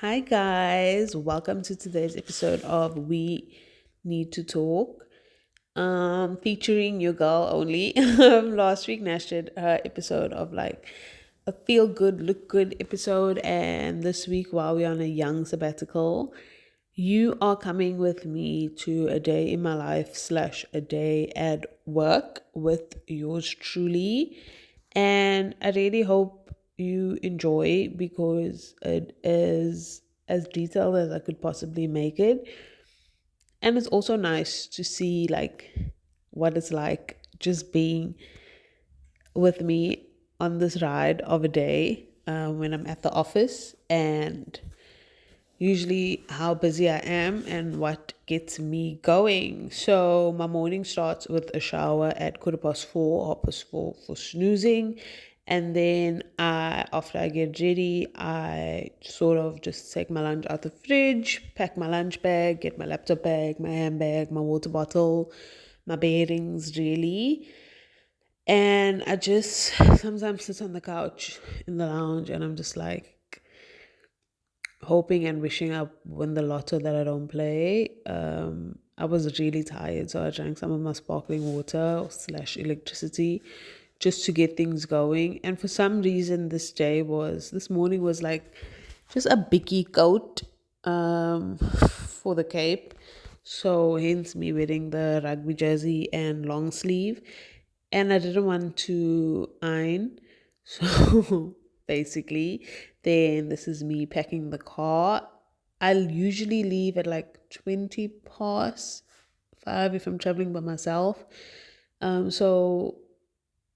Hi, guys. Welcome to today's episode of We Need to Talk, featuring your girl only. Last week, Nash did her episode of like a feel good, look good episode. And this week, while we're on a young sabbatical, you are coming with me to a day in my life slash a day at work with yours truly. And I really hope you enjoy because it is as detailed as I could possibly make it. And it's also nice to see like what it's like just being with me on this ride of a day when I'm at the office and usually how busy I am and what gets me going. So my morning starts with a shower at 4:15, 4:30 for snoozing. And then after I get ready, I sort of just take my lunch out the fridge, pack my lunch bag, get my laptop bag, my handbag, my water bottle, my bearings really. And I just sometimes sit on the couch in the lounge and I'm just like, hoping and wishing I win the lotto that I don't play. I was really tired, so I drank some of my sparkling water slash electricity just to get things going. And for some reason, this morning was like just a biggie coat for the Cape. So hence me wearing the rugby jersey and long sleeve. And I didn't want to iron. So basically, then this is me packing the car. I'll usually leave at like 20 past 5 if I'm traveling by myself. So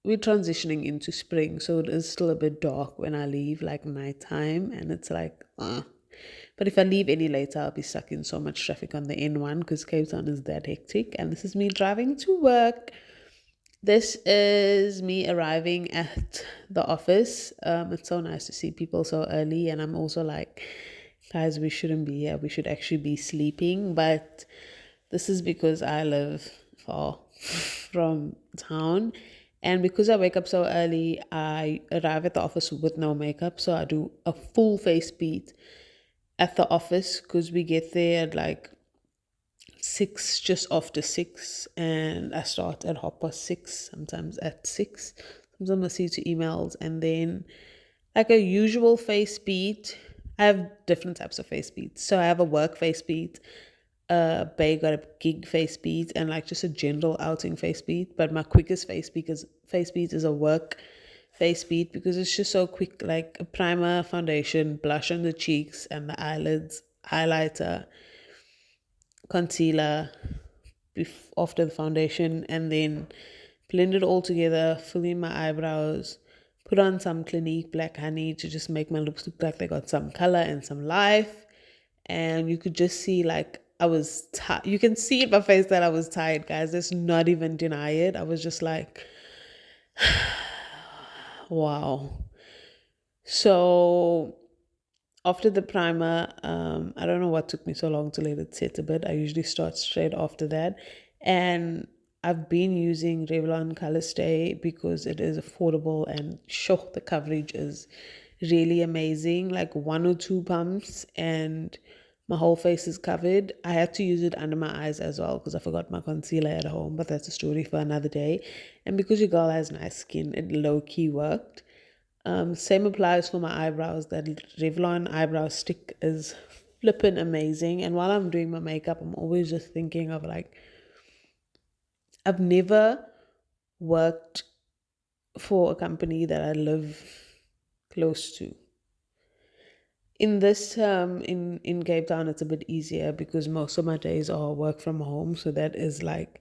we're transitioning into spring, so it is still a bit dark when I leave, like nighttime, and it's like, But if I leave any later, I'll be stuck in so much traffic on the N1 because Cape Town is that hectic. And this is me driving to work. This is me arriving at the office. It's so nice to see people so early, and I'm also like, guys, we shouldn't be here. We should actually be sleeping. But this is because I live far from town, and because I wake up so early, I arrive at the office with no makeup. So I do a full face beat at the office because we get there at like 6, just after 6, and I start at 6:30, sometimes at 6. Sometimes I see to emails, and then like a usual face beat. I have different types of face beats. So I have a work face beat, Bay got a gig face beat, and like just a general outing face beat. But my quickest face beat is a work face beat because it's just so quick, like a primer, foundation, blush on the cheeks and the eyelids, highlighter, concealer after the foundation, and then blend it all together, fill in my eyebrows, put on some Clinique Black Honey to just make my lips look like they got some color and some life. And you could just see like I was tired. You can see in my face that I was tired, guys. Let's not even deny it. I was just like, wow. So after the primer, I don't know what took me so long to let it set a bit. I usually start straight after that. And I've been using Revlon Color Stay because it is affordable and sure, the coverage is really amazing. Like 1 or 2 pumps and my whole face is covered. I had to use it under my eyes as well because I forgot my concealer at home, but that's a story for another day. And because your girl has nice skin, it low key worked. Same applies for my eyebrows. That Revlon eyebrow stick is flippin' amazing. And while I'm doing my makeup, I'm always just thinking of like, I've never worked for a company that I live close to. In this in Cape Town, it's a bit easier because most of my days are work from home, so that is like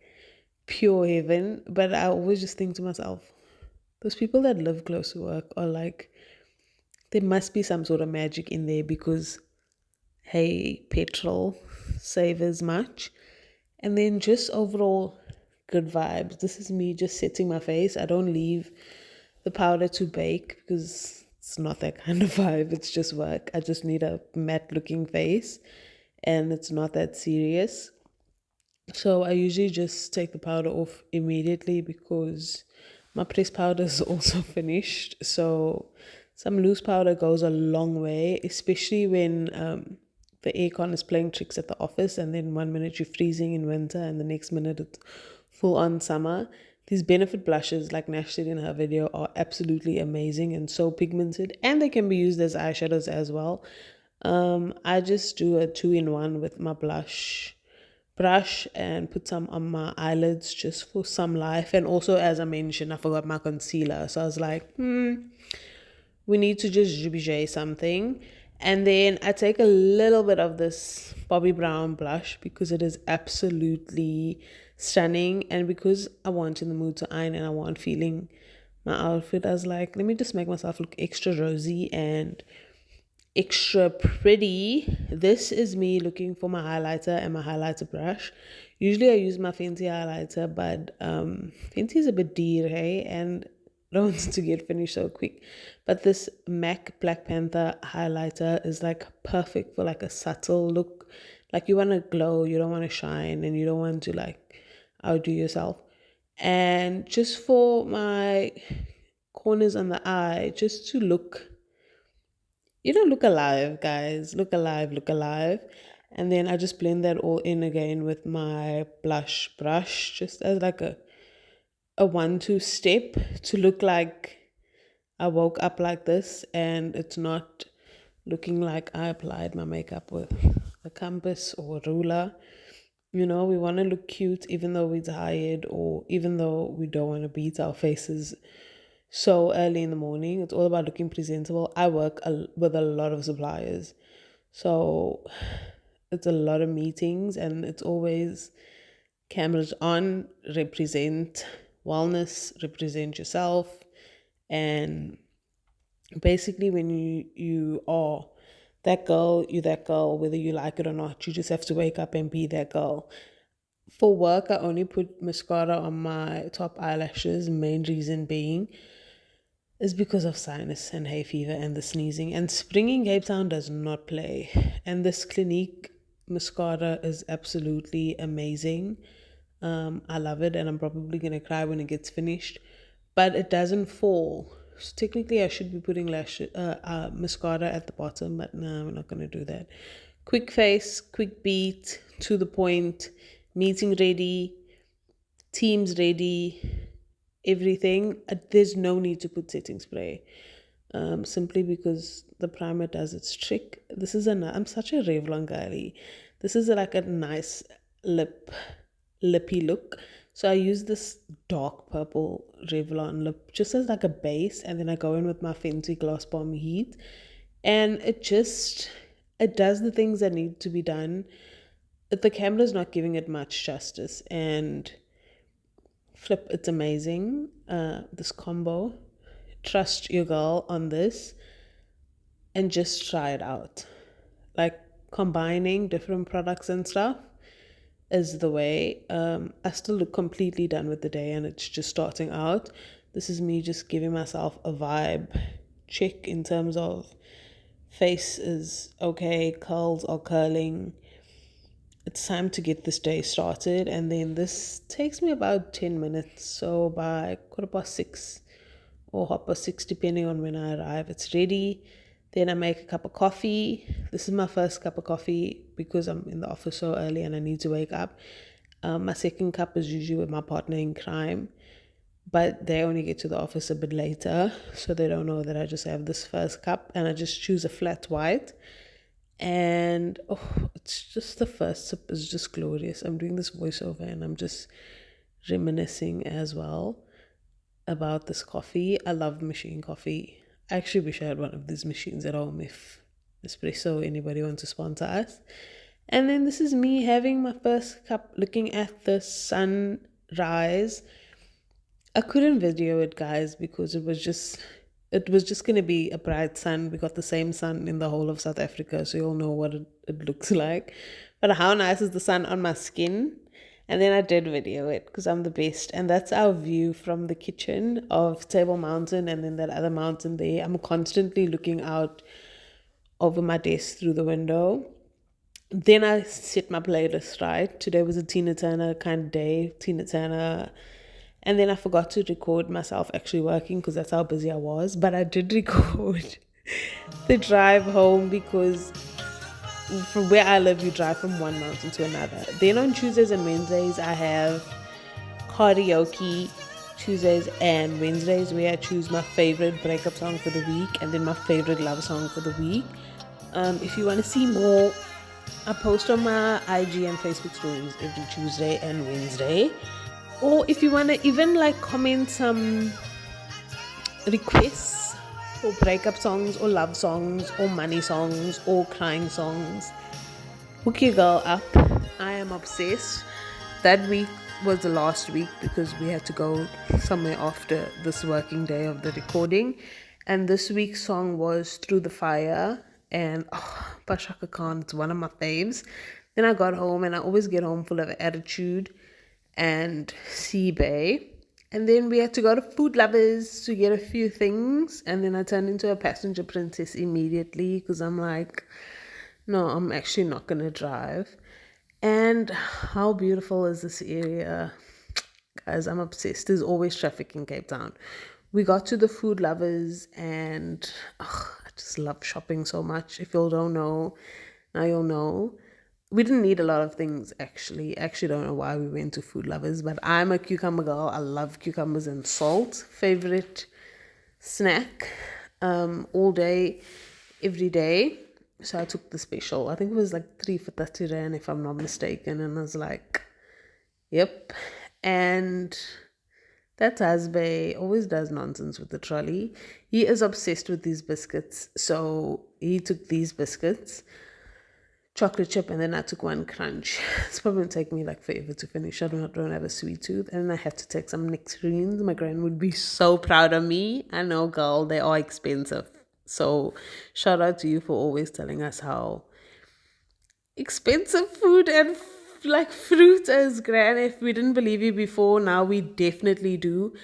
pure heaven. But I always just think to myself, those people that live close to work are like, there must be some sort of magic in there because hey, petrol savers much. And then just overall good vibes. This is me just setting my face. I don't leave the powder to bake because it's not that kind of vibe. It's just work. I just need a matte looking face and it's not that serious. So I usually just take the powder off immediately because my pressed powder is also finished. So Some loose powder goes a long way, especially when the aircon is playing tricks at the office, and then 1 minute you're freezing in winter, and the next minute it's full on summer. These Benefit blushes, like Nash said in her video, are absolutely amazing and so pigmented, and they can be used as eyeshadows as well. I just do a 2-in-1 with my blush brush and put some on my eyelids just for some life. And also, as I mentioned, I forgot my concealer, so I was like, we need to just jibby something. And then I take a little bit of this Bobbi Brown blush because it is absolutely stunning, and because I want in the mood to iron and I want feeling my outfit, I was like, let me just make myself look extra rosy and extra pretty. This is me looking for my highlighter and my highlighter brush. Usually I use my Fenty highlighter, but Fenty is a bit dear, hey, and I don't want it to get finished so quick. But this MAC Black Panther highlighter is like perfect for like a subtle look. Like you want to glow, you don't want to shine, and you don't want to like outdo yourself. And just for my corners on the eye, just to look, look alive, guys. Look alive, look alive. And then I just blend that all in again with my blush brush, just as like a 1-2 step, to look like I woke up like this, and it's not looking like I applied my makeup with a compass or a ruler. We want to look cute even though we're tired, or even though we don't want to beat our faces so early in the morning. It's all about looking presentable. I work with a lot of suppliers, so it's a lot of meetings, and it's always cameras on, represent wellness, represent yourself. And basically, when you are that girl, you're that girl, whether you like it or not. You just have to wake up and be that girl. For work, I only put mascara on my top eyelashes, main reason being is because of sinus and hay fever and the sneezing. And spring in Cape Town does not play. And this Clinique mascara is absolutely amazing. I love it, and I'm probably going to cry when it gets finished. But it doesn't fall. So technically, I should be putting mascara at the bottom, but no, we're not going to do that. Quick face, quick beat, to the point, meeting ready, teams ready, everything. There's no need to put setting spray, simply because the primer does its trick. I'm such a Revlon girly. This is like a nice lippy look. So I use this dark purple Revlon lip just as like a base, and then I go in with my Fenty Gloss Bomb Heat, and it does the things that need to be done. The camera's not giving it much justice, and flip, it's amazing. This combo, trust your girl on this and just try it out. Like, combining different products and stuff is the way. I still look completely done with the day, and it's just starting out. This is me just giving myself a vibe check in terms of face is okay, curls are curling. It's time to get this day started, and then this takes me about 10 minutes. So by 6:15 or 6:30, depending on when I arrive, it's ready. Then I make a cup of coffee. This is my first cup of coffee because I'm in the office so early and I need to wake up. My second cup is usually with my partner in crime, but they only get to the office a bit later, so they don't know that I just have this first cup, and I just choose a flat white. And it's just, the first sip is just glorious. I'm doing this voiceover and I'm just reminiscing as well about this coffee. I love machine coffee. I actually wish I had one of these machines at home. If Espresso, anybody wants to sponsor us. And then this is me having my first cup, looking at the sunrise. I couldn't video it, guys, because it was just going to be a bright sun. We got the same sun in the whole of South Africa, so you'll know what it looks like. But how nice is the sun on my skin? And then I did video it because I'm the best. And that's our view from the kitchen of Table Mountain, and then that other mountain there. I'm constantly looking out over my desk through the window. Then I set my playlist right. Today was a Tina Turner kind of day. Tina Turner, And then I forgot to record myself actually working because that's how busy I was. But I did record the drive home because from where I live, you drive from one mountain to another. Then on Tuesdays and Wednesdays, I have karaoke Tuesdays and Wednesdays where I choose my favorite breakup song for the week and then my favorite love song for the week. If you want to see more, I post on my IG and Facebook stories every Tuesday and Wednesday. Or if you want to even like comment some requests for breakup songs or love songs or money songs or crying songs, hook your girl up. I am obsessed. That week was the last week because we had to go somewhere after this working day of the recording. And this week's song was Through the Fire. And by Shaka Khan, it's one of my faves. Then I got home, and I always get home full of attitude and Seabay. And then we had to go to Food Lovers to get a few things. And then I turned into a passenger princess immediately because I'm like, no, I'm actually not going to drive. And how beautiful is this area? Guys, I'm obsessed. There's always traffic in Cape Town. We got to the Food Lovers, and I just love shopping so much. If you don't know, now you'll know. We didn't need a lot of things, actually. I actually don't know why we went to Food Lovers, but I'm a cucumber girl. I love cucumbers and salt. Favorite snack all day, every day. So I took the special. I think it was like 3 for 30 rand, if I'm not mistaken. And I was like, yep. And that Azbay always does nonsense with the trolley. He is obsessed with these biscuits. So he took these biscuits, chocolate chip, and then I took one crunch. It's probably going to take me like forever to finish. I don't have a sweet tooth. And then I had to take some nectarines. My grand would be so proud of me. I know, girl, they are expensive. So shout out to you for always telling us how expensive food and like fruit is, gran. If we didn't believe you before, now we definitely do.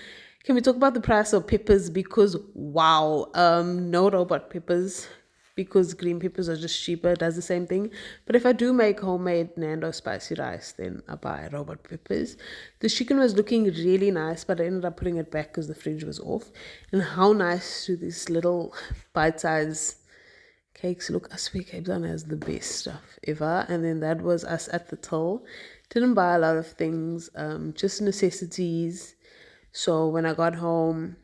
Can we talk about the price of peppers? Because wow, no robot peppers, because green peppers are just cheaper. It does the same thing. But if I do make homemade Nando spicy rice, then I buy robot peppers. The chicken was looking really nice, but I ended up putting it back because the fridge was off. And how nice do these little bite-sized cakes look. I swear Cape Town has the best stuff ever. And then that was us at the till. Didn't buy a lot of things, just necessities. So when I got home,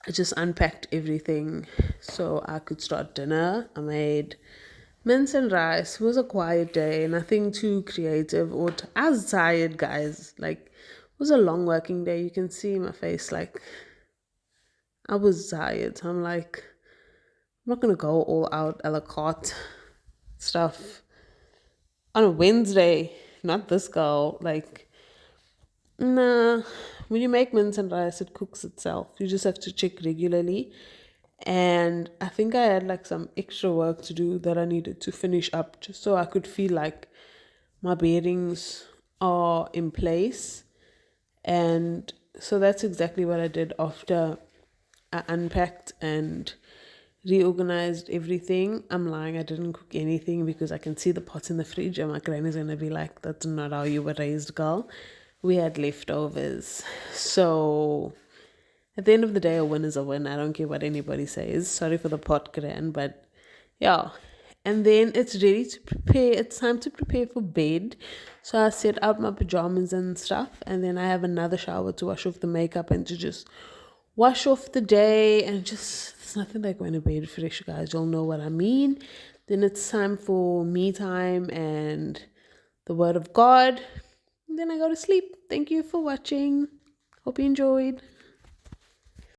I just unpacked everything so I could start dinner. I made mince and rice. It was a quiet day, nothing too creative. I was tired, guys. Like, it was a long working day. You can see my face, like, I was tired. I'm like, I'm not going to go all out a la carte stuff on a Wednesday. Not this girl. Like, nah. When you make mince and rice, it cooks itself. You just have to check regularly. And I think I had like some extra work to do that I needed to finish up just so I could feel like my bearings are in place. And so that's exactly what I did after I unpacked and reorganized everything. I'm lying, I didn't cook anything because I can see the pots in the fridge and my granny's gonna be like, that's not how you were raised, girl. We had leftovers. So at the end of the day, a win is a win. I don't care what anybody says. Sorry for the pot, gran, but yeah. And then it's ready to prepare. It's time to prepare for bed. So I set out my pajamas and stuff, and then I have another shower to wash off the makeup and to just wash off the day, and just, it's nothing like going to bed fresh, guys. You'll know what I mean. Then it's time for me time and the word of God. And then I go to sleep. Thank you for watching. Hope you enjoyed.